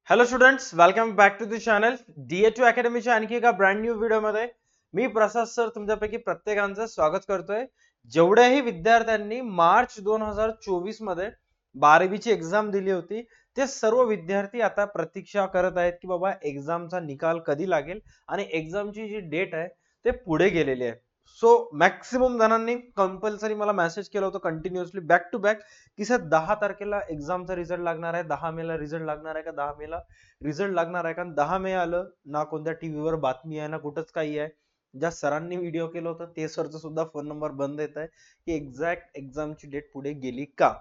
Hello students, welcome back to the channel DA2 अकॅडमीच्या आणखी एका ब्रँड न्यू व्हिडिओमध्ये मी प्रसाद सर तुमच्यापैकी प्रत्येकांचं स्वागत करतोय. जेवढ्याही विद्यार्थ्यांनी मार्च 2024 मध्ये 12वीची एक्झाम दिली होती ते सर्व विद्यार्थी आता प्रतीक्षा करत आहेत की बाबा एक्झामचा निकाल कधी लागेल आणि एक्झामची जी डेट आहे ते पुढे गेलेली आहे. सो मॅक्सिमम जणांनी कंपल्सरी मला मेसेज केला होता कंटिन्युअसली बॅक टू बॅक की सर 10 तारखेला एक्झामचा रिझल्ट लागणार आहे, 10 मेला रिझल्ट लागणार आहे का, 10 मेला रिझल्ट लागणार आहे का. 10 मे आलं ना, कोणत्या टीव्हीवर बातमी आहे ना कुठंच काही आहे. ज्या सरांनी व्हिडिओ केलं होतं ते सरचा सुद्धा फोन नंबर बंद येत आहे की एक्झॅक्ट एक्झामची डेट पुढे गेली का.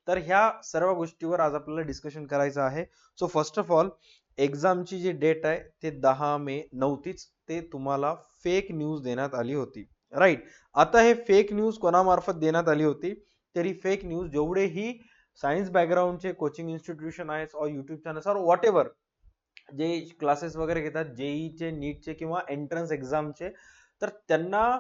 तर ह्या सर्व गोष्टीवर आज आपल्याला डिस्कशन करायचं आहे. सो फर्स्ट ऑफ ऑल, एक्झामची जी डेट आहे ते 10 मे नव्हतीच, ते तुम्हाला फेक न्यूज देण्यात आली होती. राईट. आता हे फेक न्यूज कोणामार्फत देण्यात आली होती, तरी फेक न्यूज जेवढेही सायन्स बॅकग्राऊंडचे कोचिंग इन्स्टिट्यूशन आहेत और युट्यूब चॅनल्स और व्हॉट एव्हर जे क्लासेस वगैरे घेतात, जेईचे, नीटचे किंवा एंट्रन्स एक्झामचे, तर त्यांना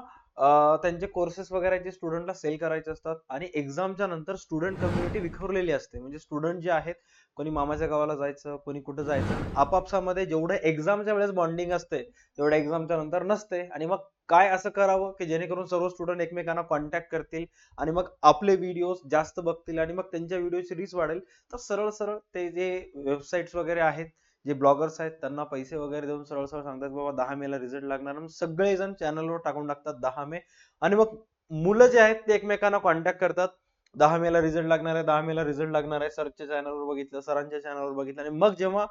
त्यांचे कोर्सेस वगैरे जे स्टुडंटला सेल करायचे असतात आणि एक्झामच्या नंतर स्टुडंट कम्युनिटी विखुरलेली असते. म्हणजे स्टुडंट जे आहेत, कोणी मामाच्या गावाला जायचं, कोणी कुठं जायचं, आपापसामध्ये जेवढं एक्झामच्या वेळेस बॉन्डिंग असते तेवढं एक्झामच्या नंतर नसते. आणि मग काय असं करावं की जेणेकरून सर्व स्टुडंट एकमेकांना कॉन्टॅक्ट करतील आणि मग आपले व्हिडिओज जास्त बघतील आणि मग त्यांच्या व्हिडिओची रीच वाढेल. तर सरळ सरळ ते जे वेबसाईट्स वगैरे आहेत, जे ब्लॉगर्स आहेत, त्यांना पैसे वगैरे देऊन सरळ सरळ सांगतात बाबा 10 मेला रिझल्ट लागणार. मग सगळेजण चॅनलवर टाकून टाकतात 10 मे. आणि मग मुलं जे आहेत ते एकमेकांना कॉन्टॅक्ट करतात, 10 मेला रिझल्ट लागणार आहे, 10 मेला रिझल्ट लागणार आहे. सरच्या चॅनलवर बघितलं, सरांच्या चॅनलवर बघितलं आणि मग जेव्हा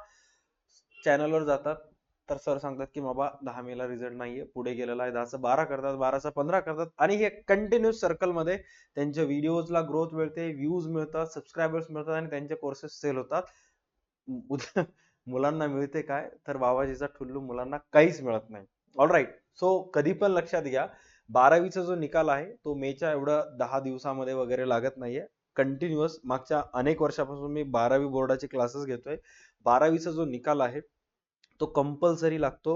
चॅनलवर जातात तर सर सांगतात की बाबा 10 मेला रिझल्ट नाहीये, पुढे गेलेला आहे. 10चा 12 करतात, 12चा 15 करतात आणि हे कंटिन्यूस सर्कलमध्ये त्यांच्या व्हिडिओजला ग्रोथ मिळते, व्ह्यूज मिळतात, सबस्क्रायबर्स मिळतात आणि त्यांचे कोर्सेस सेल होतात. उद्या मुलांना मिळते काय, तर बाबाजीचा ठुल्लू, मुलांना काहीच मिळत नाही. ऑलराईट. सो कधी पण लक्षात घ्या, 12वीचा जो निकाल आहे तो मेच्या एवढं 10 दिवसामध्ये वगैरे लागत नाहीये. कंटिन्युअस मागच्या अनेक वर्षापासून मी 12वी बोर्डाचे क्लासेस घेतोय. 12वीचा जो निकाल आहे तो कंपल्सरी लागतो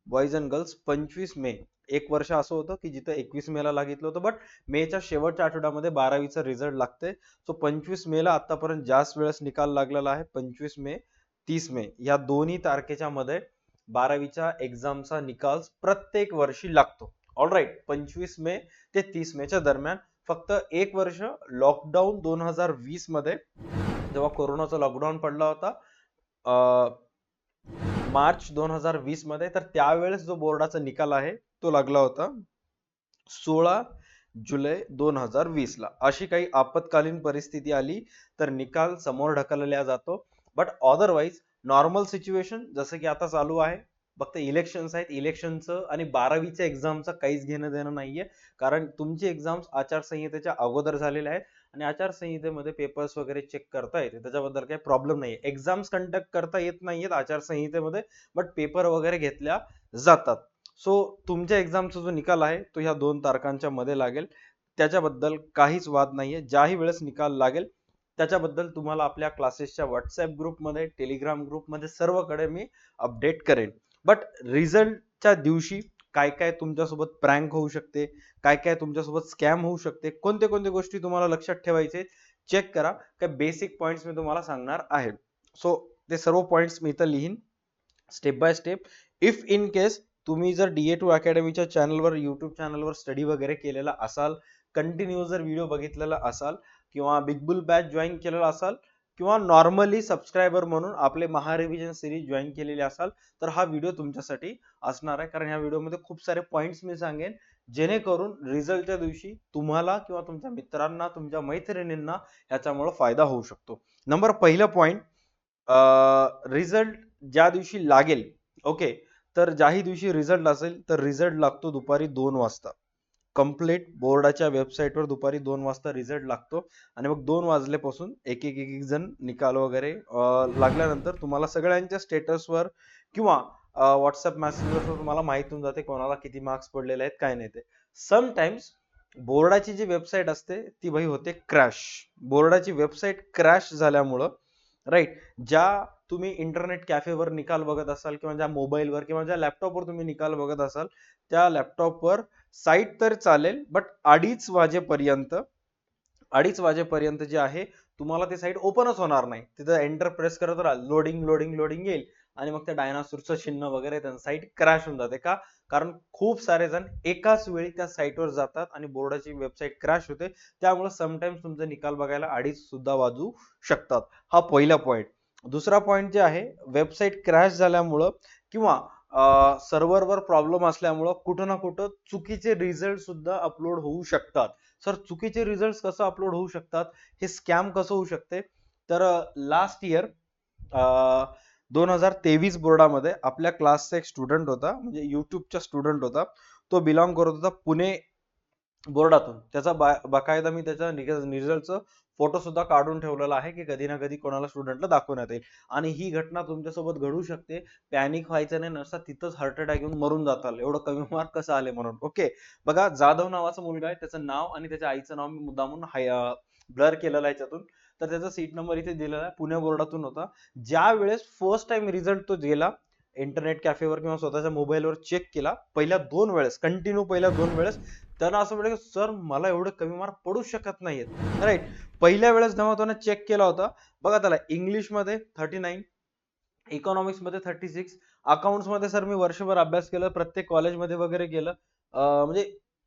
बॉईज अँड गर्ल्स 25 मे. एक वर्ष असं होतं की जिथं 21 मेला लागितलं होतं, बट मेच्या शेवटच्या आठवड्यामध्ये 12वीचा रिझल्ट लागते. सो 25 मेला आतापर्यंत जास्त वेळेस निकाल लागलेला आहे. 25 मे, 30 मे या दोन्ही तारखेच्या मध्ये 12वीच्या एक्झामचा निकाल प्रत्येक वर्षी लागतो. ऑलराईट. 25 मे ते 30 मेच्या दरम्यान. फक्त एक वर्ष लॉकडाऊन 2020 मध्ये, जेव्हा कोरोनाचा लॉकडाऊन पडला होता मार्च 2020 मध्ये, तर त्यावेळेस जो बोर्डाचा निकाल आहे तो लागला होता 16 जुलै 2020 ला. अशी काही आपत्कालीन परिस्थिती आली तर निकाल समोर ढकलला जातो. बट अदरवाईज नॉर्मल सिच्युएशन जसं की आता चालू आहे, फक्त इलेक्शन्स आहेत, इलेक्शनचं आणि 12वीच्या एक्झामचं काहीच घेणं देणं नाहीये. कारण तुमची एक्झाम्स आचारसंहितेच्या अगोदर झालेल्या आहेत आणि आचारसंहितेमध्ये पेपर्स वगैरे चेक करता येते, त्याच्याबद्दल काही प्रॉब्लेम नाहीये. एक्झाम्स कंडक्ट करता येत नाहीयेत आचारसंहितेमध्ये, बट पेपर वगैरे घेतल्या जातात. सो तुमच्या एक्झामचा जो निकाल आहे तो ह्या 2 तारखांच्या मध्ये लागेल. त्याच्याबद्दल काहीच वाद नाहीये. ज्याही वेळेस निकाल लागेल त्याच्याबद्दल तुम्हाला आपल्या क्लासेसच्या व्हॉट्सअप ग्रुपमध्ये, टेलिग्राम ग्रुपमध्ये सर्वकडे मी अपडेट करेन. बट रिझल्टच्या दिवशी काय काय तुमच्यासोबत प्रँक होऊ शकते, काय काय तुमच्यासोबत स्कॅम होऊ शकते, कोणते कोणते गोष्टी तुम्हाला लक्षात ठेवायचे चेक करा. काय बेसिक पॉइंट्स मी तुम्हाला सांगणार आहे. सो ते सर्व पॉइंट्स मी इथं लिहीन step by step. If in case तुम्ही जर DA2 अकॅडमीच्या चॅनलवर, युट्यूब चॅनलवर स्टडी वगैरे केलेला असाल, कंटिन्यू जर व्हिडिओ बघितलेला असाल किंवा बिग बुल बॅच जॉईन केलेला असाल किंवा नॉर्मली सबस्क्रायबर म्हणून आपले महारिव्हिजन सिरीज जॉईन केलेली असाल, तर हा व्हिडिओ तुमच्यासाठी असणार आहे. कारण ह्या व्हिडिओमध्ये खूप सारे पॉइंट्स मी सांगेन जेणेकरून रिझल्टच्या दिवशी तुम्हाला किंवा तुमच्या मित्रांना, तुमच्या मैत्रिणींना ह्याच्यामुळे फायदा होऊ शकतो. नंबर पहिलं पॉइंट, रिझल्ट ज्या दिवशी लागेल, ओके, तर ज्याही दिवशी रिझल्ट असेल तर रिझल्ट लागतो दुपारी 2 वाजता. कंप्लीट बोर्डाच्या वेबसाईटवर दुपारी 2 वाजता रिझल्ट लागतो आणि मग 2 वाजल्यापासून एक एक एक जण निकाल वगैरे लागल्यानंतर तुम्हाला सगळ्यांच्या स्टेटसवर किंवा व्हॉट्सअप मेसेजवर तुम्हाला माहिती होऊन जाते कोणाला किती मार्क्स पडलेले आहेत, काय नाही ते. समटाइम्स बोर्डाची जी वेबसाईट असते ती भाई होते क्रॅश. बोर्डाची वेबसाईट क्रॅश झाल्यामुळं, राईट, ज्या तुम्ही इंटरनेट कॅफेवर निकाल बघत असाल किंवा ज्या मोबाईलवर किंवा ज्या लॅपटॉपवर तुम्ही निकाल बघत असाल, त्या लॅपटॉपवर साईट तर चालेल, बट 2:30 वाजेपर्यंत जे आहे तुम्हाला ती साईट ओपनच होणार नाही. तिथं एंटर प्रेस करत राहा, लोडिंग लोडिंग लोडिंग येईल आणि मग त्या डायनासोरचं चिन्ह वगैरे त्यांचं साईट क्रॅश होऊन जाते. का? कारण खूप सारे जण एकाच वेळी त्या साईटवर जातात आणि बोर्डाची वेबसाईट क्रॅश होते. त्यामुळे समटाइम्स तुमचे निकाल बघायला अडीच सुद्धा वाजू शकतात. हा पहिला पॉईंट. दुसरा पॉईंट जे आहे, वेबसाईट क्रॅश झाल्यामुळं किंवा सर्व्हरवर प्रॉब्लेम असल्यामुळं कुठं ना कुठं चुकीचे रिझल्ट सुद्धा अपलोड होऊ शकतात. सर चुकीचे रिझल्ट कसं अपलोड होऊ शकतात, हे स्कॅम कसं होऊ शकते? तर लास्ट इयर 2023 बोर्डामध्ये आपल्या क्लासचा एक स्टुडंट होता, म्हणजे युट्यूबचा स्टुडंट होता. तो बिलॉंग करत होता पुणे बोर्डातून. त्याचा बाकायदा मी त्याच्या रिझल्टचं फोटो सुद्धा काढून ठेवलेला आहे, की कधी ना कधी कोणाला स्टुडंटला दाखवण्यात येईल. आणि ही घटना तुमच्यासोबत घडू शकते. पॅनिक व्हायचं नाही, नसता तिथंच हार्ट अटॅक येऊन मरून जाताल. एवढं कमी मार्क कसं आले म्हणून. ओके. बघा, जाधव नावाचा मुलगा आहे. त्याचं नाव आणि त्याच्या आईचं नाव मी मुद्दामून ब्लर केलेलं आहे याच्यातून. तर त्याचा सीट नंबर इथे दिलेला आहे. पुणे बोर्डातून होता. ज्या वेळेस फर्स्ट टाइम रिझल्ट तो गेला, इंटरनेट कॅफेवर किंवा स्वतःच्या मोबाईलवर चेक केला, पहिल्या 2 वेळेस कंटिन्यू पहिल्या 2 वेळेस त्यांना असं वाटलं की सर मला एवढे कमी मार्क पडू शकत नाहीयेत. राईट. पहिल्या वेळेस जेव्हा त्याने चेक केला होता, बघा त्याला इंग्लिशमध्ये 39, इकॉनॉमिक्स मध्ये 36, अकाउंट्स मध्ये सर मी वर्षभर अभ्यास केला, प्रत्येक कॉलेजमध्ये वगैरे गेलं, म्हणजे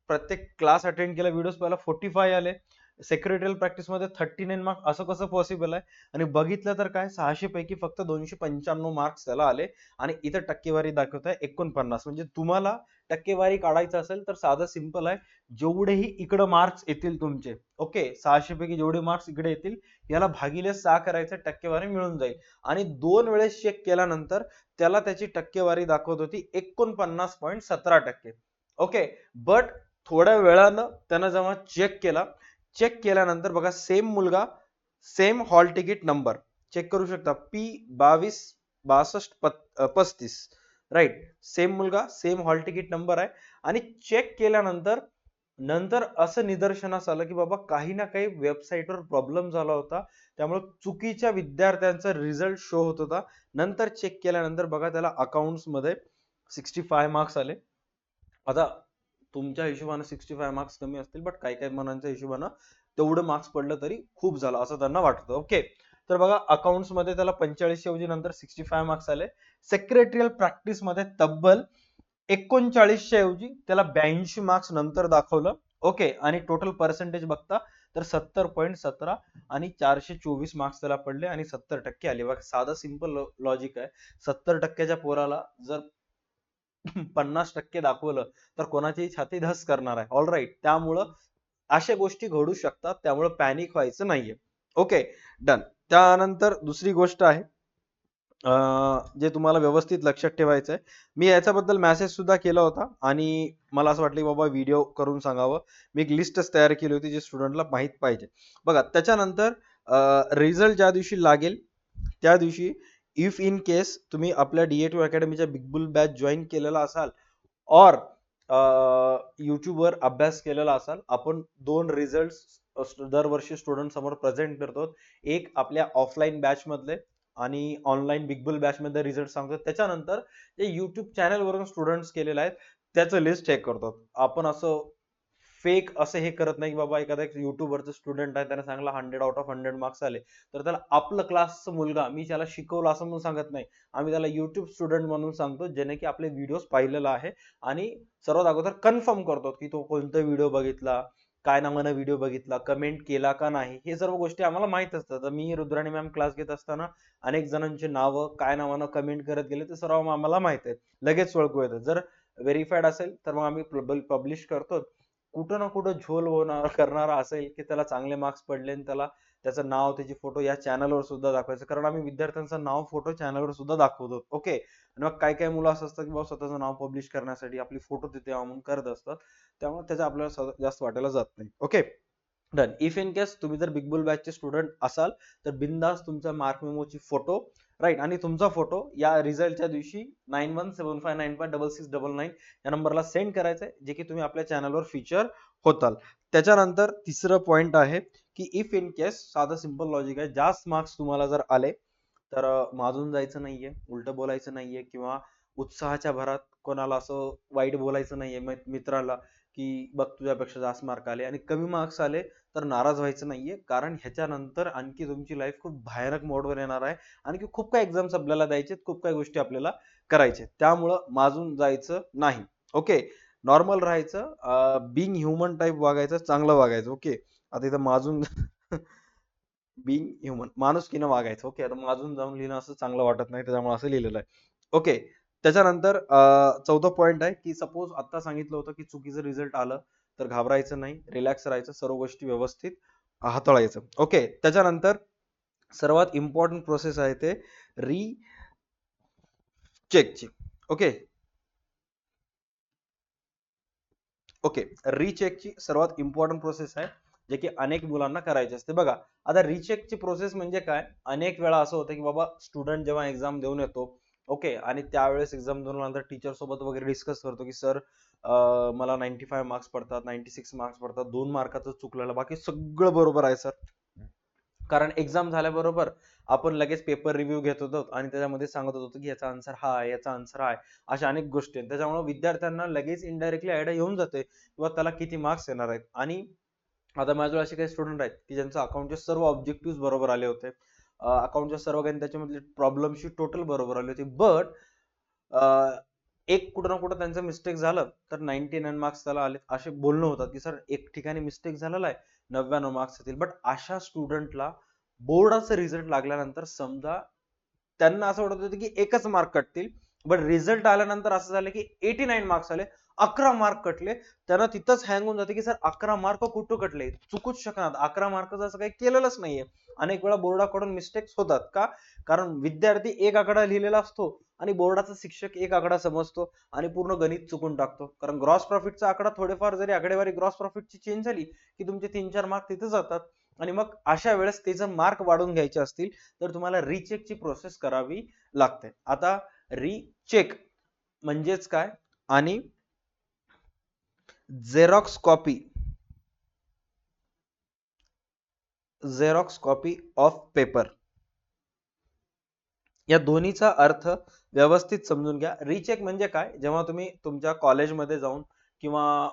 प्रत्येक क्लास अटेंड केला, व्हिडिओज पाहिला, 45 आले. सेक्रेटरियल प्रॅक्टिस मध्ये 39 मार्क, असं कसं पॉसिबल आहे? आणि बघितलं तर काय, 600 पैकी फक्त 295 मार्क्स त्याला आले. आणि इथं टक्केवारी दाखवत आहे 49. म्हणजे तुम्हाला टक्केवारी काढायचं असेल तर साधं सिंपल आहे, जेवढेही इकडे मार्क्स येतील तुमचे, ओके, 600 पैकी जेवढे मार्क्स इकडे येतील याला भागिले 6 करायचं, टक्केवारी मिळून जाईल. आणि 2 वेळेस चेक केल्यानंतर त्याला त्याची टक्केवारी दाखवत होती 49.17%. ओके. बट थोड्या वेळानं त्यानं जेव्हा चेक केल्यानंतर बघा, सेम मुलगा, same hall ticket number check करू शकता, P226235, राईट. सेम मुलगा, सेम हॉल तिकीट नंबर आहे. आणि चेक केल्यानंतर असं निदर्शनास आलं की बाबा काही ना काही वेबसाईटवर प्रॉब्लेम झाला होता, त्यामुळे चुकीच्या विद्यार्थ्यांचा रिझल्ट शो होत होता. नंतर चेक केल्यानंतर बघा त्याला अकाउंट्स मध्ये 65 मार्क्स आले. आता तुमच्या हिशोबाने 65 मार्क्स कमी असतील, बट काही काही मनांच्या हिशोबानं तेवढं मार्क्स पडलं तरी खूप झालं असं त्यांना वाटतं. ओके. तर बघा, अकाउंट्स मध्ये त्याला 45 ऐवजी नंतर 65 मार्क्स आले. सेक्रेटरियल प्रॅक्टिस मध्ये तब्बल 39 ऐवजी त्याला 82 मार्क्स नंतर दाखवलं. ओके. आणि टोटल पर्सेंटेज बघता तर 70.17 आणि 424 मार्क्स त्याला पडले आणि 70% आले. बघा, साधं सिंपल लॉजिक आहे. 70%च्या पोराला जर 50% दाखवलं तर कोणाची छाती धस करणार आहे. All right. त्यामुळं अशा गोष्टी घडू शकतात, त्यामुळे पॅनिक व्हायचं नाहीये. ओके. डन. त्यानंतर दुसरी गोष्ट आहे, जे तुम्हाला व्यवस्थित लक्षात ठेवायचं आहे. मी याच्याबद्दल मेसेज सुद्धा केला होता आणि मला असं वाटलं की बाबा व्हिडिओ करून सांगावं. मी एक लिस्टच तयार केली होती जे स्टुडंटला माहित पाहिजे. बघा, त्याच्यानंतर रिझल्ट ज्या दिवशी लागेल त्या दिवशी, इफ इन केस तुम्ही आपल्या DA2 अकॅडमीच्या बिग बुल बॅच जॉईन केलेला असाल और युट्यूबवर अभ्यास केलेला असाल, आपण 2 रिझल्ट दरवर्षी स्टुडंट समोर प्रेझेंट करतो. एक आपल्या ऑफलाईन बॅच मधले आणि ऑनलाईन बिग बुल बॅच मध्ये रिझल्ट सांगतो. त्याच्यानंतर जे युट्यूब चॅनल वरून स्टुडंट्स केलेले आहेत त्याचं लिस्ट चेक करतो. आपण असं फेक असं हे करत नाही की बाबा एखादा एक युट्यूबवरचा स्टुडंट आहे, त्याने चांगला 100 आउट ऑफ 100 मार्क्स आले तर त्याला आपलं क्लासचा मुलगा, मी त्याला शिकवलं असं म्हणून सांगत नाही. आम्ही त्याला युट्यूब स्टुडंट म्हणून सांगतो, ज्याने की आपले व्हिडिओज पाहिलेला आहे आणि सर्वात अगोदर कन्फर्म करतो की तो कोणता व्हिडिओ बघितला, काय नावानं व्हिडिओ बघितला, कमेंट केला का नाही, हे सर्व गोष्टी आम्हाला माहित असतात. तर मी रुद्राणी मॅम क्लास घेत असताना अनेक जणांचे नावं काय नावानं कमेंट करत गेले ते सर्व आम्हाला माहित आहे, लगेच ओळखू येतं. जर व्हेरीफाईड असेल तर मग आम्ही पब्लिश करतो. कुठं ना कुठं झोल होणार करणारा असेल की त्याला चांगले मार्क्स पडले आणि त्याला त्याचं नाव, त्याची फोटो या चॅनलवर सुद्धा दाखवायचं, कारण आम्ही विद्यार्थ्यांचं नाव, फोटो चॅनलवर सुद्धा दाखवतो. ओके. आणि मग काही काही मुलं असं असतात की बाबा स्वतःचं नाव पब्लिश करण्यासाठी आपली फोटो तिथे म्हणून करत असतात, त्यामुळे त्याचा आपल्याला जास्त वाटायला जात नाही. Okay. Done. If in case तुम्ही जर बिग बुल बॅचचे स्टुडंट असाल तर बिंदास तुमच्या मार्क मेमोची फोटो, राईट, आणि तुमचा फोटो या रिझल्टच्या दिवशी 9175956699 या नंबरला सेंड करायचा आहे, जे की तुम्ही आपल्या चॅनलवर फीचर होताल. त्याच्यानंतर तिसरं पॉइंट आहे की इफ इन केस, साधं सिंपल लॉजिक आहे, जास्त मार्क्स तुम्हाला जर आले तर माजून जायचं नाहीये, उलट बोलायचं नाहीये किंवा उत्साहाच्या भरात कोणाला असं वाईट बोलायचं नाहीये मित्राला की बघ तुझ्यापेक्षा जास्त मार्क आले, आणि कमी मार्क्स आले तर नाराज व्हायचं नाहीये, कारण ह्याच्यानंतर आणखी तुमची लाईफ खूप भयानक मोडवर येणार आहे. आणखी खूप काही एक्झाम्स आपल्याला द्यायचे, खूप काही गोष्टी आपल्याला करायचे, त्यामुळं माजून जायचं नाही. ओके, नॉर्मल राहायचं, बिंग ह्युमन टाईप वागायचं, चांगलं वागायचं. ओके, आता इथं माजून बिंग ह्युमन माणुसकीनं वागायचं. ओके, आता माजून जाऊन लिहिणं असं चांगलं वाटत नाही, त्याच्यामुळे असं लिहिलेलं आहे. ओके, त्याच्यानंतर 14 पॉईंट आहे की सपोज आता सांगितलं होतं की चुकीचं रिझल्ट आलं तर घाबरायचं नाही, रिलॅक्स राहायचं, सर्व गोष्टी व्यवस्थित हाताळायचं. ओके, त्याच्यानंतर सर्वात इम्पॉर्टंट प्रोसेस आहे ते रीचेकची. ओके ओके, रीचेकची सर्वात इम्पॉर्टंट प्रोसेस आहे, जे की अनेक मुलांना करायचे असते. बघा, आता रीचेकची प्रोसेस म्हणजे काय, अनेक वेळा असं होतं की बाबा स्टुडंट जेव्हा एक्झाम देऊन येतो, ओके, आणि त्यावेळेस एक्झाम देऊन आल्यानंतर टीचर सोबत वगैरे डिस्कस करतो की सर मला 95 मार्क्स पडतात, 96 मार्क्स पडतात, 2 मार्काचं चुकलेलं, बाकी सगळं बरोबर आहे सर. कारण एक्झाम झाल्याबरोबर आपण लगेच पेपर रिव्ह्यू घेत होतो आणि त्याच्यामध्ये सांगत होतो की याचा आन्सर हा आहे, याचा आन्सर हा आहे, अशा अनेक गोष्टी आहेत. त्याच्यामुळे विद्यार्थ्यांना लगेच इनडायरेक्टली आयडिया येऊन जाते किंवा त्याला किती मार्क्स येणार आहेत. आणि आता माझ्याजवळ असे काही स्टुडंट आहेत की ज्यांचं अकाउंटचे सर्व ऑब्जेक्टिव्ह बरोबर आले होते, अकाउंटच्या सर्व काही त्याच्यामधले प्रॉब्लेमची टोटल बरोबर आली होती, बट एक कुठं ना कुठं त्यांचं मिस्टेक झालं तर 99 मार्क्स त्याला आले, असे बोलणं होतात की सर एक ठिकाणी मिस्टेक झालेला आहे, 99 मार्क्स येतील. बट अशा स्टुडंटला बोर्डाचा रिझल्ट लागल्यानंतर समजा त्यांना असं वाटत होतं की एकच मार्क कटतील, बट रिझल्ट आल्यानंतर असं झालं की 89 मार्क्स आले, 11 मार्क कटले. त्यांना तिथंच हँग होऊन जाते की सर 11 मार्क कुठं कटले, चुकूच शकणार, 11 मार्कचं असं काही केलेलंच नाहीये. अनेक वेळा बोर्डाकडून मिस्टेक्स होतात का, कारण विद्यार्थी एक आकडा लिहिलेला असतो आणि बोर्डाचा शिक्षक एक आकडा समजतो आणि पूर्ण गणित चुकून टाकतो. कारण ग्रॉस प्रॉफिटचा आकडा थोडेफार जरी आकडेवारी ग्रॉस प्रॉफिटची चेंज झाली की तुमचे 3-4 मार्क तिथे जातात. आणि मग अशा वेळेस ते जर मार्क वाढून घ्यायचे असतील तर तुम्हाला रीचेकची प्रोसेस करावी लागते. आता रीचेक म्हणजेच काय, आणि Xerox copy, Xerox copy of paper, या दोन्हीचा अर्थ व्यवस्थित समजून घ्या. रीचेक म्हणजे काय, जेव्हा तुम्ही तुमच्या कॉलेजमध्ये जाऊन किंवा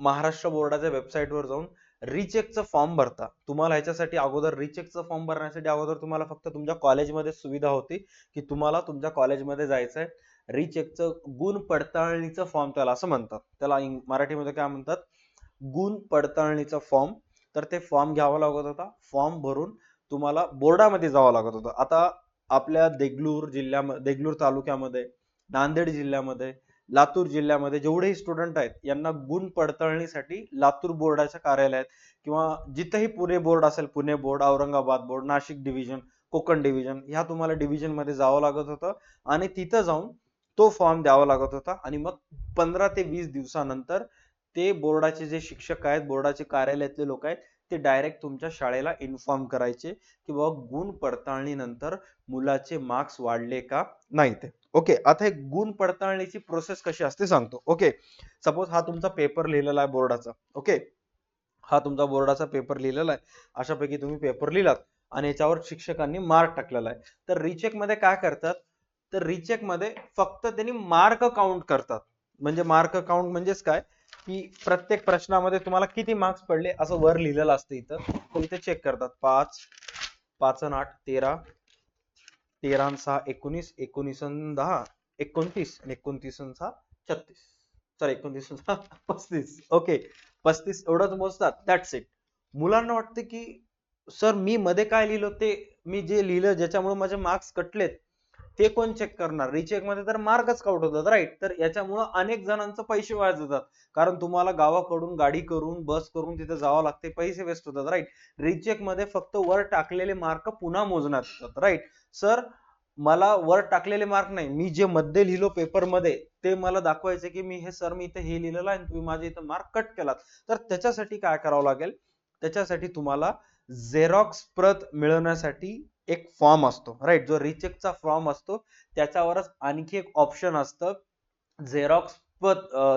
महाराष्ट्र बोर्डाच्या वेबसाईटवर जाऊन रीचेकचं फॉर्म भरता. तुम्हाला ह्याच्यासाठी अगोदर रीचेकचं फॉर्म भरण्यासाठी अगोदर तुम्हाला फक्त तुमच्या कॉलेजमध्ये सुविधा होती की तुम्हाला तुमच्या कॉलेजमध्ये जायचंय. रीचेकचं गुण पडताळणीचं फॉर्म त्याला असं म्हणतात, त्याला मराठीमध्ये काय म्हणतात, गुण पडताळणीचा फॉर्म. तर ते फॉर्म घ्यावा लागत होता, फॉर्म भरून तुम्हाला बोर्डामध्ये जावं लागत होतं. आता आपल्या देगलूर तालुक्यामध्ये, नांदेड जिल्ह्यामध्ये, लातूर जिल्ह्यामध्ये जेवढेही स्टुडंट आहेत यांना गुण पडताळणीसाठी लातूर बोर्डाच्या कार्यालयात किंवा जिथेही पुणे बोर्ड असेल, Pune board, Aurangabad board, Nashik division, Konkan division, ह्या तुम्हाला डिव्हिजन मध्ये जावं लागत होतं आणि तिथं जाऊन तो फॉर्म द्यावा लागत होता. आणि मग 15 ते 20 दिवसानंतर ते बोर्डाचे जे शिक्षक आहेत, बोर्डाचे कार्यालयातले लोक आहेत, ते डायरेक्ट तुमच्या शाळेला इन्फॉर्म करायचे की बाबा गुण पडताळणी नंतर मुलाचे मार्क्स वाढले का नाही ते. ओके, आता हे गुण पडताळणीची प्रोसेस कशी असते सांगतो. ओके, सपोज हा तुमचा पेपर लिहिलेला आहे बोर्डाचा. ओके, हा तुमचा बोर्डाचा पेपर लिहिलेला आहे, अशापैकी तुम्ही पेपर लिहिलात आणि याच्यावर शिक्षकांनी मार्क टाकलेला आहे. तर रिचेक मध्ये काय करतात, तर रिचेक मध्ये फक्त त्यांनी मार्क काउंट करतात. म्हणजे मार्क काउंट म्हणजेच काय, की प्रत्येक प्रश्नामध्ये तुम्हाला किती मार्क्स पडले असं वर लिहिलेलं असतं इथं, तर इथे चेक करतात. 5, 5 आणि 8 13, 13 आणि 6 19, 19 आणि 10 29 आणि 29 आणि 6 36, सॉरी 29 आणि 6 35. ओके, 35 एवढंच मोजतात, दॅट्स इट. मुलांना वाटतं की सर मी मध्ये काय लिहिलं, ते मी जे लिहिलं ज्याच्यामुळे माझे मार्क्स कटलेत ते कोण चेक करणार, रिचेक मध्ये तर मार्कच काउंट होतात, राईट. तर याच्यामुळे अनेक जणांचे पैसे वाया जातात, कारण तुम्हाला गावाकडून गाडी करून बस करून तिथे जावं लागते, पैसे वेस्ट होतात, राईट. रिचेक मध्ये फक्त वर टाकलेले मार्क पुन्हा मोजण्यात येतात, राईट. सर मला वर टाकलेले मार्क नाही, मी जे मध्ये लिहिलो पेपर मध्ये ते मला दाखवायचे की मी हे सर मी इथे हे लिहिलेलं आहे, तुम्ही माझे इथे मार्क कट केलात. तर त्याच्यासाठी काय करावं लागेल, त्याच्यासाठी तुम्हाला झेरॉक्स प्रत मिळवण्यासाठी एक फॉर्म असतो, राईट. जो रिचेकचा फॉर्म असतो त्याच्यावरच आणखी एक ऑप्शन असतं, झेरॉक्स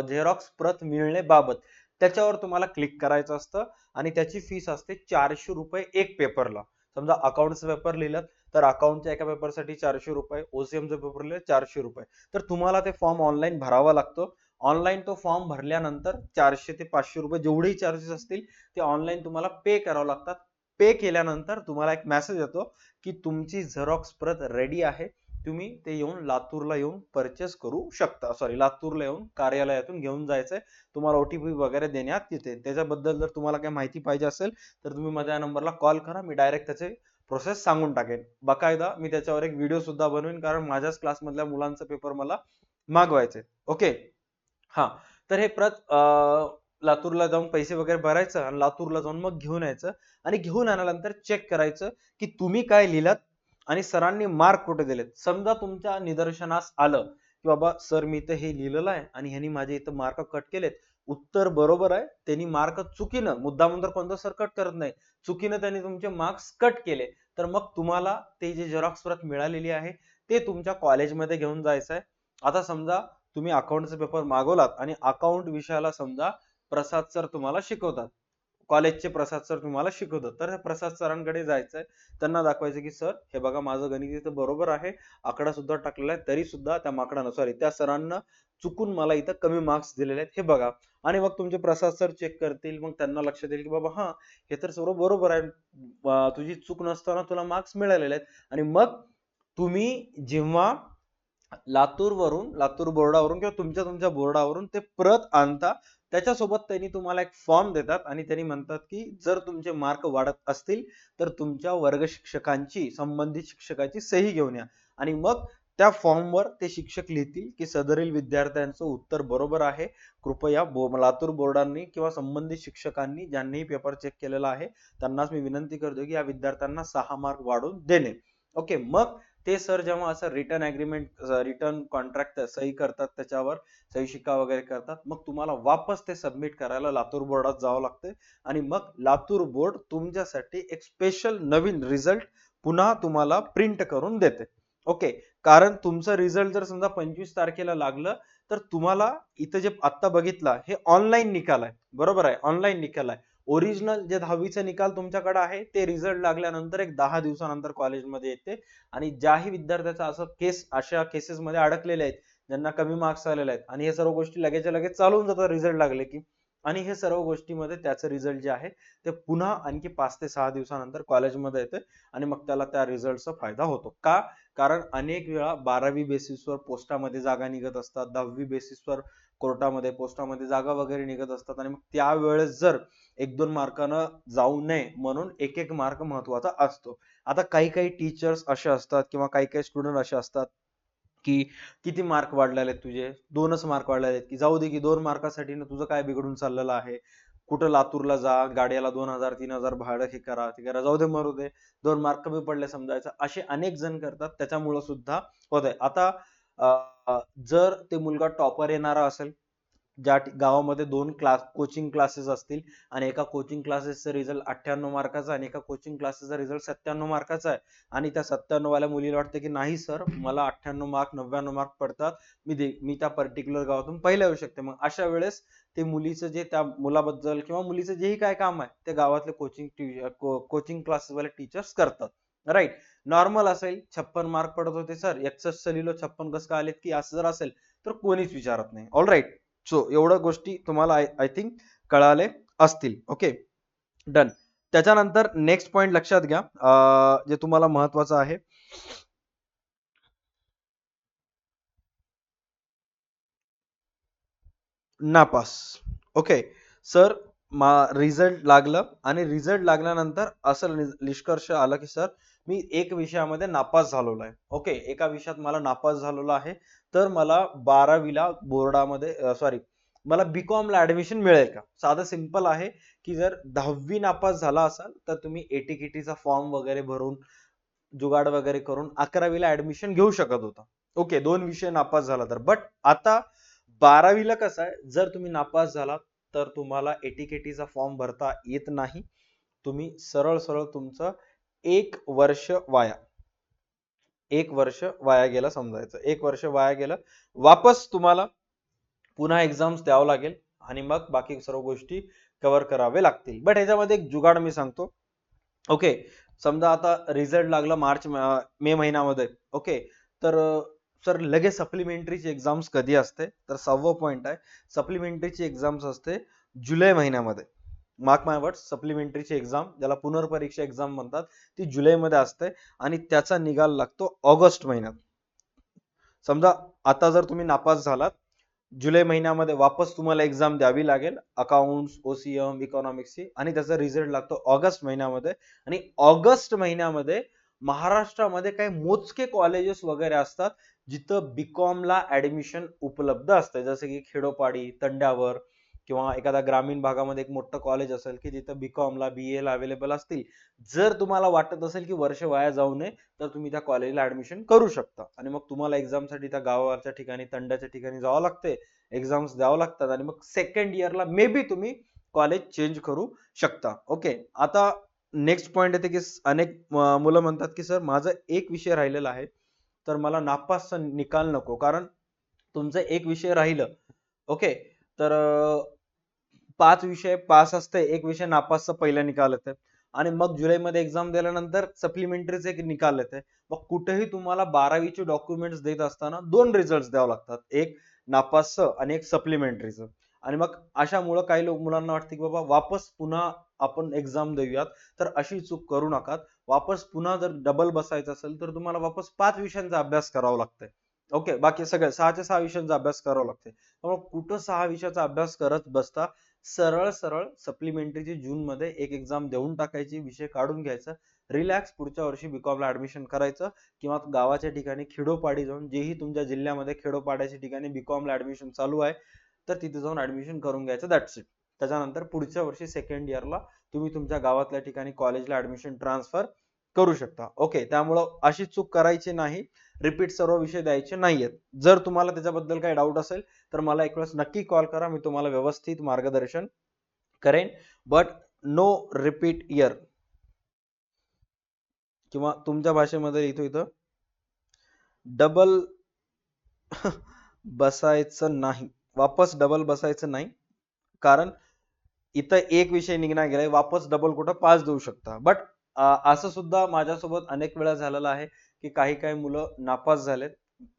झेरॉक्स प्रत मिळण्याबाबत. त्याच्यावर तुम्हाला क्लिक करायचं असतं आणि त्याची फीस असते 400 रुपये एक पेपरला. समजा अकाउंटचा पेपर लिहिलात तर अकाउंटच्या एका पेपरसाठी 400 रुपये, ओसीएमचा पेपर लिहिला 400 रुपये. तर तुम्हाला ते फॉर्म ऑनलाईन भरावा लागतो. ऑनलाईन तो फॉर्म भरल्यानंतर 400 ते 500 रुपये जेवढेही चार्जेस असतील ते ऑनलाईन तुम्हाला पे करावं लागतात. पे केल्यानंतर तुम्हाला एक मेसेज येतो की तुमची झेरॉक्स प्रत रेडी आहे, तुम्ही ते येऊन लातूरला येऊन परचेस करू शकता. सॉरी, लातूरला येऊन कार्यालयातून घेऊन जायचंय. तुम्हाला OTP वगैरे देण्यात येते. त्याच्याबद्दल जर तुम्हाला काही माहिती पाहिजे असेल तर तुम्ही माझ्या नंबरला कॉल करा, मी डायरेक्ट त्याचे प्रोसेस सांगून टाकेन. बाकायदा मी त्याच्यावर एक व्हिडिओ सुद्धा बनवेन, कारण माझ्याच क्लासमधल्या मुलांचा पेपर मला मागवायचे. ओके. हा, तर हे प्रत लातूरला जाऊन पैसे वगैरे भरायचं आणि लातूरला जाऊन मग घेऊन यायचं. आणि घेऊन आल्यानंतर चेक करायचं की तुम्ही काय लिहिलात आणि सरांनी मार्क कुठे दिलेत. समजा तुमच्या निदर्शनास आलं की बाबा सर मी इथं हे लिहिलेलं आहे आणि ह्यांनी माझे इथं मार्क कट केलेत, उत्तर बरोबर आहे, त्यांनी मार्क चुकीनं, मुद्दामून तर कोणतं सर कट करत नाही, चुकीनं त्यांनी तुमचे मार्क्स कट केले, तर मग तुम्हाला ते जे झेरॉक्स प्रत मिळालेली आहे ते तुमच्या कॉलेजमध्ये घेऊन जायचं आहे. आता समजा तुम्ही अकाउंटचा पेपर मागवलात आणि अकाउंट विषयाला समजा प्रसाद सर तुम्हाला शिकवतात, कॉलेजचे प्रसाद सर तुम्हाला शिकवतात, तर प्रसाद सरांकडे जायचंय, त्यांना दाखवायचं की सर हे बघा माझं गणित इथं बरोबर आहे, आकडा सुद्धा टाकलेला आहे, तरी सुद्धा त्या माकडानं सॉरी त्या सरांना चुकून मला इथं कमी मार्क्स दिलेले आहेत, हे बघा. आणि मग तुमचे प्रसाद सर चेक करतील, मग त्यांना लक्षात येईल की बाबा हा हे तर सर्व बरोबर आहे, तुझी चूक नसताना तुला मार्क्स मिळालेले आहेत. आणि मग तुम्ही जेव्हा लातूर बोर्डावरून किंवा तुमच्या बोर्डावरून ते प्रत आणता, त्याच्यासोबत त्यांनी तुम्हाला एक फॉर्म देतात आणि त्यांनी म्हणतात की जर तुमचे मार्क वाढत असतील तर तुमच्या वर्ग शिक्षकांची, संबंधित शिक्षकाची सही घेऊन या. आणि मग त्या फॉर्मवर ते शिक्षक लिहितील की सदरील विद्यार्थ्यांचं उत्तर बरोबर आहे, कृपया लातूर बोर्डांनी किंवा संबंधित शिक्षकांनी ज्यांनी पेपर चेक केलेला आहे त्यांनाच मी विनंती करतो की या विद्यार्थ्यांना 6 मार्क वाढवून देणे. ओके. मग ते सर जेव्हा असं रिटर्न कॉन्ट्रॅक्ट सही करतात, त्याच्यावर सही शिक्का वगैरे करतात, मग तुम्हाला वापस ते सबमिट करायला लातूर बोर्डात जावं लागते. आणि मग लातूर बोर्ड तुमच्यासाठी एक स्पेशल नवीन रिझल्ट पुन्हा तुम्हाला प्रिंट करून देते. ओके. कारण तुमचं रिझल्ट जर समजा 25 तारखेला लागलं तर तुम्हाला इथं जे आता बघितला हे ऑनलाईन निकाल आहे, बरोबर आहे, ऑनलाईन निकाल आहे. ओरिजिनल जे 10वीचा निकाल तुमच्याकडे आहे ते रिझल्ट लागल्यानंतर एक 10 दिवसानंतर कॉलेजमध्ये येते. आणि ज्याही विद्यार्थ्याचा असं अशा केसेसमध्ये अडकलेले आहेत ज्यांना कमी मार्क्स आलेले आहेत आणि हे सर्व गोष्टी लगेचच्या लगेच चालून जातात रिझल्ट लागले की, आणि हे सर्व गोष्टीमध्ये त्याचं रिझल्ट जे आहे ते पुन्हा आणखी 5 ते 6 दिवसानंतर कॉलेजमध्ये येते आणि मग त्याला त्या रिझल्टचा फायदा होतो. का? कारण अनेक वेळा 12वी बेसिसवर पोस्टामध्ये जागा निघत असतात, 10वी बेसिसवर कोर्टामध्ये पोस्टामध्ये जागा वगैरे निघत असतात, आणि मग त्यावेळेस जर 1-2 मार्कानं जाऊ नये म्हणून एक एक मार्क महत्वाचा असतो. आता काही काही टीचर्स असे असतात किंवा काही काही स्टुडंट असे असतात की किती मार्क वाढलेले आहेत तुझे, 2च मार्क वाढलेले आहेत, की जाऊ दे की 2 मार्कासाठी ना तुझं काय बिघडून चाललेलं आहे, कुठं लातूरला जा, गाड्याला 2000-3000 भाडं, हे करा ते करा, जाऊ दे मरू दे, 2 मार्क कमी पडले समजायचं, असे अनेक जण करतात, त्याच्यामुळे सुद्धा होत आहे. आता जर ते मुलगा टॉपर येणारा असेल, ज्या गावामध्ये 2 कोचिंग क्लासेस असतील आणि एका कोचिंग क्लासेसचा रिझल्ट 98 मार्काचा आणि एका कोचिंग क्लासेसचा रिझल्ट 97 मार्काचा आहे, आणि त्या 97 वाल्या मुलीला वाटते की नाही सर मला 98 मार्क 99 मार्क पडतात, मी त्या पर्टिक्युलर गावातून पहिला येऊ शकते. मग अशा वेळेस ते मुलीचं जे त्या मुलाबद्दल किंवा मुलीचं जेही काय काम आहे ते गावातले कोचिंग क्लासेसवाले टीचर्स करतात. राईट. नॉर्मल असेल 56 मार्क पडत होते सर, 61 लिहिलो 56 कसं काय आलेत, की असं जर असेल तर कोणीच विचारत नाही. All right. सो एवढ्या गोष्टी तुम्हाला आय थिंक कळाले असतील. Okay, done. त्याच्यानंतर नेक्स्ट पॉइंट लक्षात घ्या, जे तुम्हाला महत्वाचं आहे, नापास. ओके सर, रिझल्ट लागलं आणि रिझल्ट लागल्यानंतर असं निष्कर्ष आला की सर मी एक विषयामध्ये नापास झालेलो आहे. ओके, एका विषयात मला नापास झालेलो आहे, तर मला 12वीला बोर्डामध्ये सॉरी मला बीकॉम ला ऍडमिशन मिळेल का? साधं सिंपल आहे की जर 10वी नापास झाला असाल तर तुम्ही एटीकेटीचा फॉर्म वगैरे भरून जुगाड वगैरे करून 11वीला ऍडमिशन घेऊ शकत होता. ओके, 2 विषय नापास झाला तर. बट आता 12वीला कसं आहे, जर तुम्ही नापास झालात तर तुम्हाला एटीकेटीचा फॉर्म भरता येत नाही. तुम्ही सरळ सरळ तुमचं 1 वर्ष वाया, 1 वर्ष वाया गेलं समजायचं. 1 वर्ष वाया गेलं, वापस तुम्हाला पुन्हा एक्झाम्स द्यावं लागेल आणि मग बाकी सर्व गोष्टी कव्हर करावे लागतील. बट ह्याच्यामध्ये एक जुगाड मी सांगतो. ओके, समजा आता रिझल्ट लागला मे महिन्यामध्ये. ओके, तर सर लगेच सप्लिमेंटरीची एक्झाम्स कधी असते, तर 6वा पॉइंट आहे, सप्लिमेंटरीची एक्झाम्स असते जुलै महिन्यामध्ये. मार्क माय वर्ड्स, सप्लिमेंटरीची एक्झाम ज्याला पुनर्परीक्षा एक्झाम म्हणतात ती जुलैमध्ये असते आणि त्याचा निकाल लागतो ऑगस्ट महिन्यात. समजा आता जर तुम्ही नापास झालात, जुलै महिन्यामध्ये वापस तुम्हाला एक्झाम द्यावी लागेल अकाउंट्स, ओसीएम, इकॉनॉमिक्सची, आणि त्याचा रिझल्ट लागतो ऑगस्ट महिन्यामध्ये. आणि ऑगस्ट महिन्यामध्ये महाराष्ट्रामध्ये काही मोजके कॉलेजेस वगैरे असतात जिथं बीकॉमला ऍडमिशन उपलब्ध असते, जसे की खेडोपाडी, तंड्यावर, किंवा एखाद्या ग्रामीण भागामध्ये एक मोठं कॉलेज असेल की जिथं बीकॉमला, बीए ला अवेलेबल असतील. जर तुम्हाला वाटत असेल की वर्ष वाया जाऊ नये, तर तुम्ही त्या कॉलेजला ऍडमिशन करू शकता. आणि मग तुम्हाला एक्झामसाठी त्या गावाच्या ठिकाणी, तंड्याच्या ठिकाणी जावं लागते, एक्झाम्स द्यावं लागतात, आणि मग सेकंड इयरला मे बी तुम्ही कॉलेज चेंज करू शकता. ओके, आता नेक्स्ट पॉइंट येते की अनेक मुलं म्हणतात की सर माझा एक विषय राहिलेला आहे, तर मला नापासचा निकाल नको, कारण तुमचं एक विषय राहिलं, ओके, तर 5 विषय पास असते, एक विषय नापासचा पहिला निकाल येते, आणि मग जुलैमध्ये एक्झाम दिल्यानंतर सप्लिमेंटरीचे एक निकाल येते. मग कुठेही तुम्हाला 12वीचे डॉक्युमेंट्स देत असताना 2 रिझल्ट द्यावे लागतात, एक नापासचं आणि एक सप्लिमेंटरीचं. आणि मग अशामुळं काही मुलांना वाटतं की बाबा वापस पुन्हा आपण एक्झाम देऊयात, तर अशी चूक करू नका. वापस पुन्हा जर डबल बसायचं असेल तर तुम्हाला वापस 5 विषयांचा अभ्यास करावा लागतोय. ओके, बाकी सगळं 6च्या 6 विषयांचा अभ्यास करावा लागते. त्यामुळे कुठं 6 विषयाचा अभ्यास करत बसता, सरळ सरळ सप्लिमेंटरीची जून मध्ये एक एक्झाम देऊन टाकायची, विषय काढून घ्यायचा, रिलॅक्स पुढच्या वर्षी बीकॉमला ऍडमिशन करायचं, किंवा गावाच्या ठिकाणी खेडोपाडी जाऊन, जेही तुमच्या जिल्ह्यामध्ये खेडोपाड्याच्या ठिकाणी बीकॉमला ऍडमिशन चालू आहे, तर तिथे जाऊन ऍडमिशन करून घ्यायचं, दॅट्स इट. त्याच्यानंतर पुढच्या वर्षी सेकंड इयरला तुम्ही तुमच्या गावातल्या ठिकाणी कॉलेजला ऍडमिशन ट्रान्सफर करू शकता. ओके, त्यामुळं अशी चूक करायची नाही, रिपीट सर्व विषय द्यायचे नाहीयेत. जर तुम्हाला त्याच्याबद्दल काही डाऊट असेल तर मला एक वेळेस नक्की कॉल करा, मी तुम्हाला व्यवस्थित मार्गदर्शन करेन. बट नो रिपीट इयर, किंवा तुमच्या भाषेमध्ये लिहितो इथं डबल बसायचं नाही, वापस डबल बसायचं नाही, कारण इथं एक विषय निघणार गेलाय, वापस डबल कुठं पास देऊ शकता. बट असं सुद्धा माझ्यासोबत अनेक वेळा झालेलं आहे की काही काही मुलं नापास झालेत,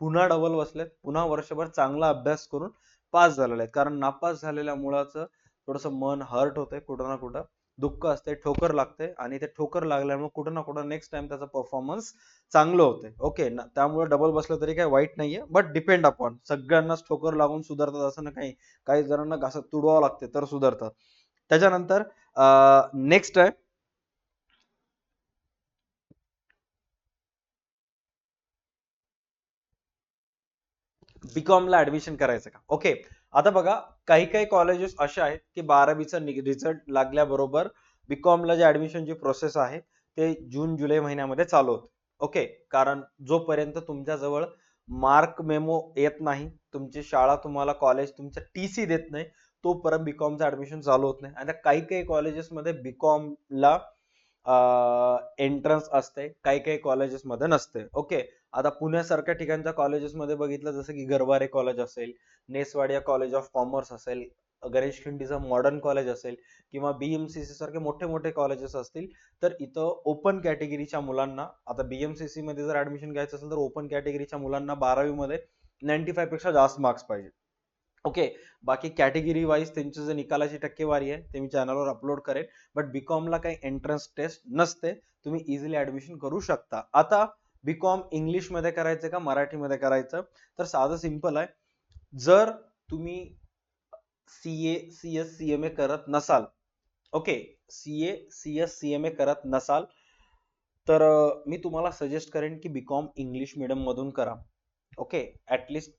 पुन्हा डबल बसलेत, पुन्हा वर्षभर चांगला अभ्यास करून पास झालेले आहेत. कारण नापास झालेल्या मुलाचं थोडंसं मन हर्ट होतंय, कुठं ना कुठं दुःख असते, ठोकर लागते, आणि ते ठोकर लागल्यामुळे कुठं ना कुठं नेक्स्ट टाइम त्याचा परफॉर्मन्स चांगलं होते. ओके, त्यामुळे डबल बसलं तरी काही वाईट नाहीये, बट डिपेंड अपॉन, सगळ्यांनाच ठोकर लागून सुधारतात असं ना, काही काही जणांना घासात तुडवावं लागते तर सुधारतात. त्याच्यानंतर नेक्स्ट आहे बीकॉम ला ऍडमिशन करायचं का. ओके, आता बघा, काही काही कॉलेजेस असे आहेत की 12वीचा रिझल्ट लागल्याबरोबर बीकॉम ला जे ऍडमिशनची प्रोसेस आहे ते जून जुलै महिन्यामध्ये चालू होते. ओके, कारण जोपर्यंत तुमच्या जवळ मार्क मेमो येत नाही, तुमची शाळा तुम्हाला, कॉलेज तुमचा टीसी देत नाही, तोपर्यंत बीकॉमचं ऍडमिशन चालू होत नाही. आता काही काही कॉलेजेस मध्ये बीकॉम ला एंट्रन्स असते, काही काही कॉलेजेस मध्ये नसते. ओके, आता पुण्यासारख्या ठिकाणच्या कॉलेजेसमध्ये बघितलं, जसं की गरवारे कॉलेज असेल, नेसवाडिया कॉलेज ऑफ कॉमर्स असेल, गणेश खिंडीचं मॉडर्न कॉलेज असेल, किंवा बीएमसीसी सारखे मोठे मोठे कॉलेजेस असतील, तर इथं ओपन कॅटेगरीच्या मुलांना, आता बीएमसीसी मध्ये जर ऍडमिशन घ्यायचं असेल तर ओपन कॅटेगरीच्या मुलांना 12वी मध्ये 95 पेक्षा जास्त मार्क्स पाहिजे. ओके, बाकी कॅटेगरी वाईज त्यांची जे निकालाची टक्केवारी आहे ते मी चॅनलवर अपलोड करेन. बट बीकॉम ला काही एंट्रन्स टेस्ट नसते, तुम्ही इझिली ऍडमिशन करू शकता. आता बीकॉम इंग्लिश मध्ये करायचं का मराठी मध्ये करायचं, तर साधं सिंपल आहे. जर तुम्ही सीए, सीएस, सीएमए करत नसाल, ओके, सीए, सीएस, सीएमए करत नसाल, तर मी तुम्हाला सजेस्ट करेन की बीकॉम इंग्लिश मीडियम मधून करा. ओके, ऍटलिस्ट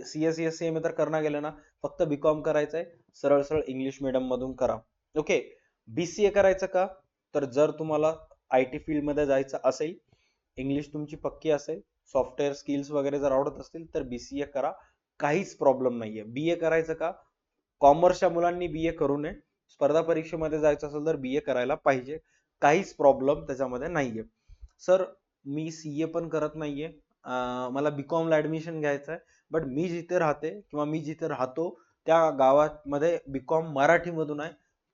सीएस सीएमए तर करणं गेलं ना, फक्त बीकॉम करायचंय, सरळ सरळ इंग्लिश मीडियम मधून करा. ओके, बीसीए करायचं का, तर जर तुम्हाला आयटी फील्ड मध्ये जायचं असेल, इंग्लिश तुमची पक्की असेल, सॉफ्टवेअर स्किल्स वगैरे जर आवडत असतील, तर बीसीए करा, काहीच प्रॉब्लेम नाहीये. बीए करायचं का, कॉमर्सच्या मुलांनी बीए करू नये, स्पर्धा परीक्षेमध्ये जायचं असेल तर बीए करायला पाहिजे, काहीच प्रॉब्लेम त्याच्यामध्ये नाहीये. सर मी सीए पण करत नाहीये, मला बीकॉम ला ऍडमिशन घ्यायचं आहे, बट मी जिथे राहते किंवा मी जिथे राहतो त्या गावामध्ये बीकॉम मराठी मधून आहे,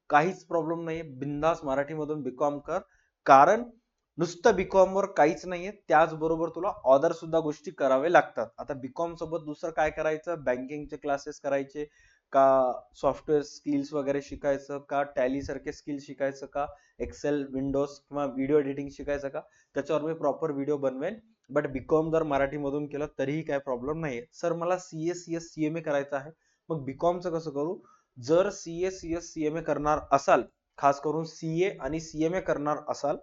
काहीच प्रॉब्लेम नाहीये, बिंदास मराठी मधून बीकॉम कर. कारण नुसतं बीकॉम वर काहीच नाहीये, त्याचबरोबर तुला ऑदर सुद्धा गोष्टी करावे लागतात. आता बीकॉम सोबत दुसरं काय करायचं, बँकिंगचे क्लासेस करायचे का, सॉफ्टवेअर स्किल्स वगैरे शिकायचं का, टॅली सारखे स्किल्स शिकायचं का, एक्सेल, विंडोज किंवा व्हिडिओ एडिटिंग शिकायचं का, त्याच्यावर मी प्रॉपर व्हिडिओ बनवेन. बट बीकॉम जर मराठीमधून केलं तरीही काय प्रॉब्लेम नाहीये. सर मला सीए, सीएस, सीएमए करायचं आहे, मग बीकॉमचं कसं करू? जर सीए, सीएस, सीएमए करणार असाल, खास करून सीए आणि सीएमए करणार असाल,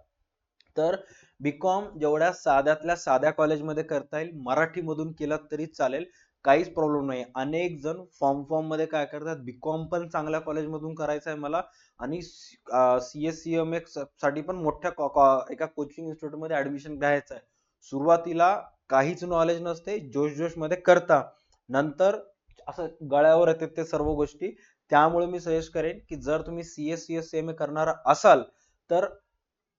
तर बीकॉम जेवढ्या साध्यातल्या साध्या कॉलेजमध्ये करता येईल, मराठीमधून केला तरी चालेल, काहीच प्रॉब्लेम नाही. अनेक जण फॉर्म मध्ये काय करतात, बीकॉम पण चांगल्या कॉलेजमधून करायचं आहे मला आणि सीएससीएमए साठी पण मोठ्या एका कोचिंग इन्स्टिट्यूट मध्ये ऍडमिशन घ्यायचं आहे. सुरुवातीला काहीच नॉलेज नसते, जोश जोश मध्ये करता, नंतर असं गळ्यावर येते ते सर्व गोष्टी. त्यामुळे मी सजेस्ट करेन की जर तुम्ही सीएससीएमए करणार असाल तर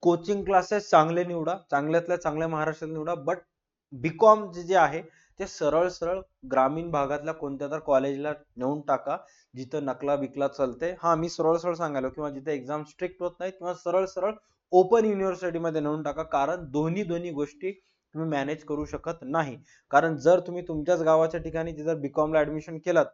कोचिंग क्लासेस चांगले निवडा, चांगल्यातल्या चांगल्या महाराष्ट्रात निवडा. बट बीकॉम जे आहे ते सरळ सरळ ग्रामीण भागातल्या कोणत्या तर कॉलेजला नेऊन टाका, जिथं नकला बिकला चालते. हा, मी सरळ सरळ सांगायला, किंवा जिथे एक्झाम स्ट्रिक्ट होत नाही, किंवा सरळ सरळ ओपन युनिव्हर्सिटी मध्ये नेऊन टाका. कारण दोन्ही दोन्ही गोष्टी तुम्ही मॅनेज करू शकत नाही. कारण जर तुम्ही तुमच्याच गावाच्या ठिकाणी जर बीकॉम ला ऍडमिशन केलात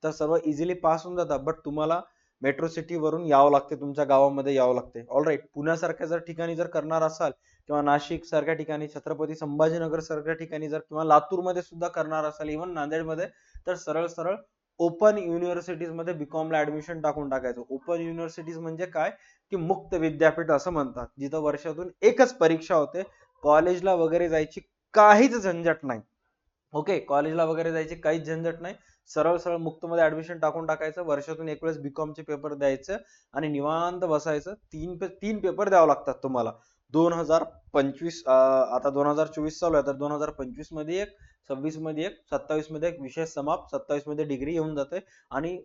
तर सर्व इझिली पास होऊन जातात, बट तुम्हाला मेट्रो सिटी वरून यावं लागते, तुमच्या गावामध्ये यावं लागते. ऑलराईट, पुण्यासारख्या जर ठिकाणी जर करणार असाल, किंवा नाशिक सारख्या ठिकाणी, छत्रपती संभाजीनगर सारख्या ठिकाणी जर, किंवा लातूर मध्ये सुद्धा करणार असाल, इव्हन नांदेडमध्ये, तर सरळ सरळ ओपन युनिव्हर्सिटीज मध्ये बीकॉम ला ऍडमिशन टाकून टाकायचं. ओपन युनिव्हर्सिटीज म्हणजे काय, की मुक्त विद्यापीठ असं म्हणतात, जिथं वर्षातून एकच परीक्षा होते, कॉलेजला वगैरे जायची काहीच झंझट नाही. ओके, कॉलेजला वगैरे जायची काहीच झंझट नाही. सरळ सरळ मुक्त मध्ये ऍडमिशन टाकून टाकायचं, वर्षातून एक वेळेस बीकॉम चे पेपर द्यायचं आणि निवांत बसायचं. तीन पेपर द्यावे लागतात तुम्हाला. 2025, आता 2024 चालू आहे, तर 2025 मध्ये एक, 26 मध्ये एक, 27 मध्ये एक, विषय समाप्त, 27 मध्ये डिग्री येऊन जाते. आणि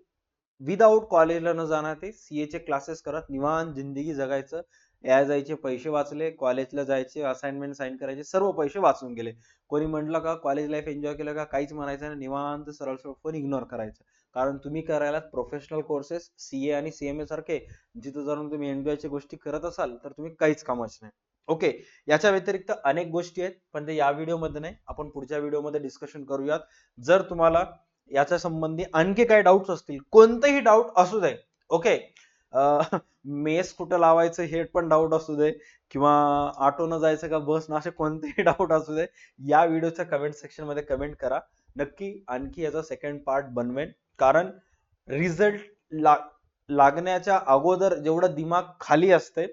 विदाऊट कॉलेजला न जाणार ते सीए चे क्लासेस करत निवांत जिंदगी जगायचं. या जायचे पैसे वाचले, कॉलेजला जायचे, असाइनमेंट साइन करायचे, सर्व पैसे वाचून गेले. कोणी म्हटलं का कॉलेज लाईफ एन्जॉय केलं का, काहीच म्हणायचं नाही, निवांत सरळ सरळ फोन इग्नोर करायचं. कारण तुम्ही करायला प्रोफेशनल कोर्सेस सीए आणि सीएमए सारखे, जिथं जाऊन तुम्ही एन्जॉय ची गोष्टी करत असाल तर तुम्ही काहीच कामाच नाही. ओके, याच्या व्यतिरिक्त अनेक गोष्टी आहेत, पण ते या व्हिडिओमध्ये नाही, आपण पुढच्या व्हिडिओमध्ये डिस्कशन करूयात. जर तुम्हाला याच्या संबंधी आणखी काही डाऊट्स असतील, कोणतेही डाऊट असू दे, ओके, मेस कुठं लावायचं हे पण डाऊट असू दे, किंवा ऑटोनं जायचं का बसनं, असे कोणतेही डाऊट असू दे, या व्हिडिओच्या कमेंट सेक्शन मध्ये कमेंट करा. नक्की आणखी याचा सेकंड पार्ट बनवेन. कारण रिझल्ट लागण्याच्या अगोदर जेवढं दिमाग खाली असते,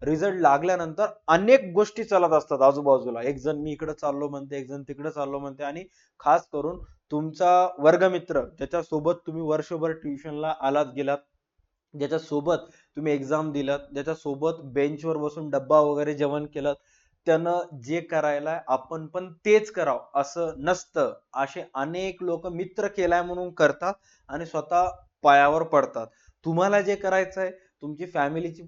रिझल्ट लागल्यानंतर अनेक गोष्टी चालत असतात आजूबाजूला. एक जण मी इकडे चाललो म्हणते, एक जण तिकडे चाललो म्हणते, आणि खास करून तुमचा वर्गमित्र, ज्याच्या सोबत तुम्ही वर्षभर ट्युशनला आलात गेलात, ज्याच्या सोबत तुम्ही एक्झाम दिलात, ज्याच्या सोबत बेंचवर बसून डब्बा वगैरे जेवण केलं, त्यानं जे करायला आपण पण तेच करावं असं नसतं. असे अनेक लोक मित्र केलाय म्हणून करतात आणि स्वतः पायावर पडतात. तुम्हाला जे करायचं आहे, तुमची फॅमिलीची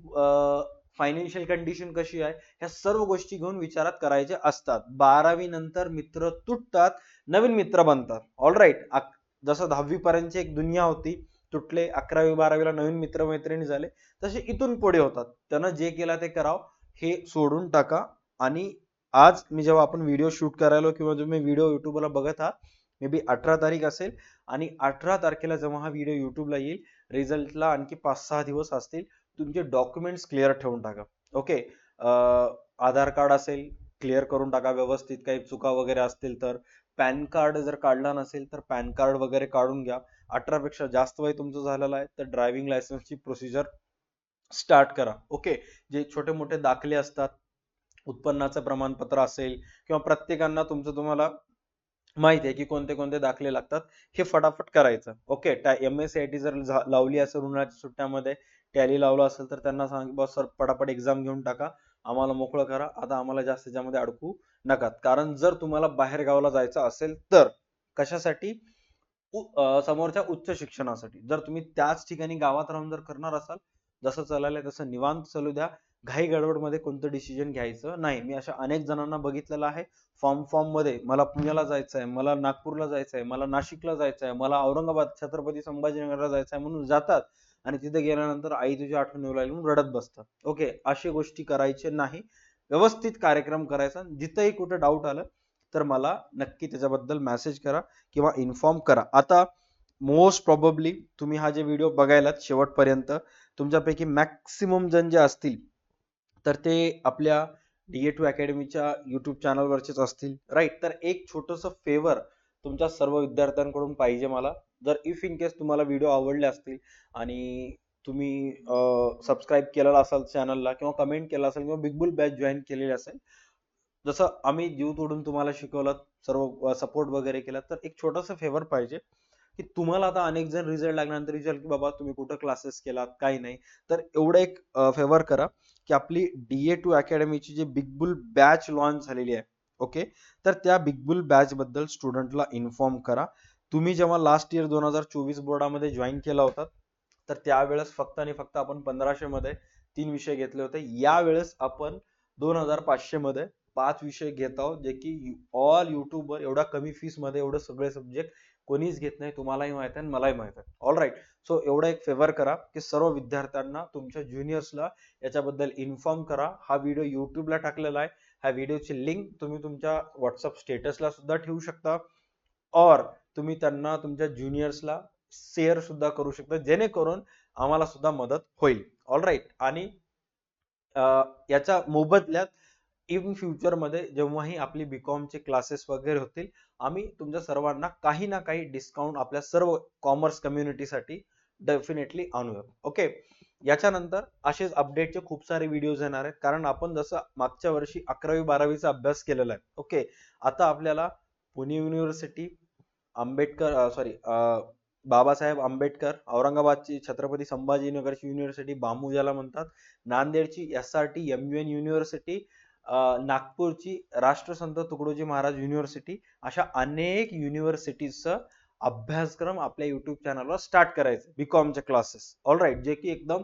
फायनान्शियल कंडिशन कशी आहे, ह्या सर्व गोष्टी घेऊन विचारात करायचे असतात. 12वी नंतर मित्र तुटतात, नवीन मित्र बनतात. ऑलराईट, जसं 10वी पर्यंतची एक दुनिया होती, तुटले, 11वी 12वीला नवीन मित्र मैत्रिणी झाले, तसे इथून पुढे होतात. त्यानं जे केलं ते करावं, हे सोडून टाका. आणि आज मी जेव्हा आपण व्हिडिओ शूट करायला, किंवा तुम्ही व्हिडिओ युट्यूबला बघत आहात, मे बी 18 तारीख असेल, आणि 18 तारखेला जेव्हा हा व्हिडिओ युट्यूबला येईल, रिझल्टला आणखी 5-6 दिवस असतील. तुमचे डॉक्युमेंट्स क्लिअर ठेवून टाका. ओके, आधार कार्ड असेल क्लिअर करून टाका व्यवस्थित, काही चुका वगैरे असतील तर. पॅन कार्ड जर काढला नसेल तर पॅन कार्ड वगैरे काढून घ्या. 18 पेक्षा जास्त वय तुमचं झालेलं आहे तर ड्रायव्हिंग लायसन्सची प्रोसिजर स्टार्ट करा. ओके, जे छोटे मोठे दाखले असतात, उत्पन्नाचं प्रमाणपत्र असेल, किंवा प्रत्येकांना तुमचं, तुम्हाला माहिती आहे की कोणते कोणते दाखले लागतात, हे फटाफट करायचं. ओके, MSCIT जर लावली असेल उन्हाळ्याच्या सुट्ट्यामध्ये, टॅली लावलं असेल, तर त्यांना सांग बस सर फटाफट एक्झाम घेऊन टाका, आम्हाला मोकळं करा, आता आम्हाला जास्त त्याच्यामध्ये अडकू नका. कारण जर तुम्हाला बाहेर गावाला जायचं असेल तर, कशासाठी, समोरच्या उच्च शिक्षणासाठी. जर तुम्ही त्याच ठिकाणी गावात राहून जर करणार असाल, जसं चाललंय तसं निवांत चालू द्या. घाई गडबड मध्ये कोणतं डिसिजन घ्यायचं नाही. मी अशा अनेक जणांना बघितलेलं आहे, फॉर्म मध्ये, मला पुण्याला जायचं आहे, मला नागपूरला जायचं आहे, मला नाशिकला जायचं आहे, मला औरंगाबाद, छत्रपती संभाजीनगरला जायचं आहे म्हणून जातात, आणि तिथे गेल्यानंतर आई तुझी आठवण येऊ लागली म्हणून रडत बसतात. ओके, अशी गोष्टी करायचे नाही. व्यवस्थित कार्यक्रम करायचा. जिथंही कुठे डाऊट आलं तर मला नक्की त्याच्याबद्दल मेसेज करा किंवा इन्फॉर्म करा. आता मोस्ट प्रॉबेबली तुम्ही हा जे व्हिडिओ बघायलात शेवटपर्यंत तुमच्यापैकी मॅक्सिमम जण जे असतील तर ते आपल्या DA2 अकॅडमीच्या युट्यूब चॅनलवरचेच असतील, राईट. तर एक छोटंसं फेवर तुमच्या सर्व विद्यार्थ्यांकडून पाहिजे मला. जर इफ इन केस तुम्हाला व्हिडिओ आवडले असतील आणि तुम्ही सबस्क्राईब केलेला असाल चॅनलला किंवा कमेंट केला असेल किंवा बिग बुल बॅच जॉईन केलेली असेल, जसं आम्ही जीव तोडून तुम्हाला शिकवलं, सर्व सपोर्ट वगैरे केला, तर एक छोटंसं फेवर पाहिजे की तुम्हाला आता अनेक जण रिझल्ट लागल्यानंतर विचार की बाबा तुम्ही कुठं क्लासेस केलात काही नाही, तर एवढं एक फेवर करा की आपली DA2 अकॅडमीची जी बिग बुल बॅच लॉन्च झालेली आहे, ओके, तर त्या बिग बुल बॅच बद्दल स्टुडंटला इन्फॉर्म करा. तुम्ही जेव्हा लास्ट इयर 2024 बोर्डामध्ये जॉईन केला होता तर त्यावेळेस फक्त आणि फक्त आपण 1500 मध्ये 3 विषय घेतले होते. यावेळेस आपण 2500 मध्ये 5 विषय घेत आहोत, जे की ऑल युट्यूबवर एवढा कमी फीस मध्ये एवढे सगळे सब्जेक्ट कोणीच घेत नाही. तुम्हालाही माहित आहे आणि मलाही माहित आहे. All right. सो एवढा एक फेवर करा की सर्व विद्यार्थ्यांना तुमच्या ज्युनियर्सला याच्याबद्दल इन्फॉर्म करा. हा व्हिडिओ युट्यूबला टाकलेला आहे. ह्या व्हिडिओची लिंक तुम्ही तुमच्या व्हॉट्सअप स्टेटसला सुद्धा ठेवू शकता और तुम्ही त्यांना तुमच्या ज्युनियर्सला शेअर सुद्धा करू शकता, जेणेकरून आम्हाला सुद्धा मदत होईल. All right. आणि याच्या मोबदल्यात इन फ्युचर मध्ये जेव्हाही आपली बीकॉमचे क्लासेस वगैरे होतील, आम्ही तुमच्या सर्वांना काही ना काही डिस्काउंट आपल्या सर्व कॉमर्स कम्युनिटीसाठी डेफिनेटली आणूया. ओके. याच्यानंतर असेच अपडेटचे खूप सारे व्हिडिओज येणार आहेत, कारण आपण जसं मागच्या वर्षी 11वी-12वीचा अभ्यास केलेला आहे, ओके, आता आपल्याला पुणे युनिव्हर्सिटी, बाबासाहेब आंबेडकर, औरंगाबादची छत्रपती संभाजीनगरची युनिव्हर्सिटी बामू ज्याला म्हणतात, नांदेडची SRT MUN युनिव्हर्सिटी, नागपूरची राष्ट्रसंत तुकडोजी महाराज युनिव्हर्सिटी, अशा अनेक युनिव्हर्सिटीजचा अभ्यासक्रम आपल्या युट्यूब चॅनलवर स्टार्ट करायचे बीकॉमचे क्लासेस. All right. जे की एकदम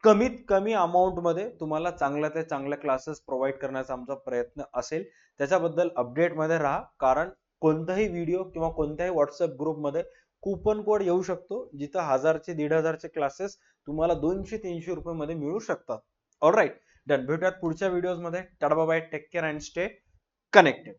कमीत कमी अमाऊंट मध्ये तुम्हाला चांगल्या ते चांगल्या क्लासेस प्रोव्हाइड करण्याचा आमचा प्रयत्न असेल. त्याच्याबद्दल अपडेट मध्ये राहा, कारण कोणताही व्हिडिओ किंवा कोणत्याही व्हॉट्सअप ग्रुपमध्ये कुपन कोड येऊ शकतो, जिथं 1000चे 1500चे क्लासेस तुम्हाला 200-300 रुपये मध्ये मिळू शकतात. All right. डन. भेटूयात पुढच्या व्हिडिओज मध्ये. Tata bye bye. Take care and stay connected.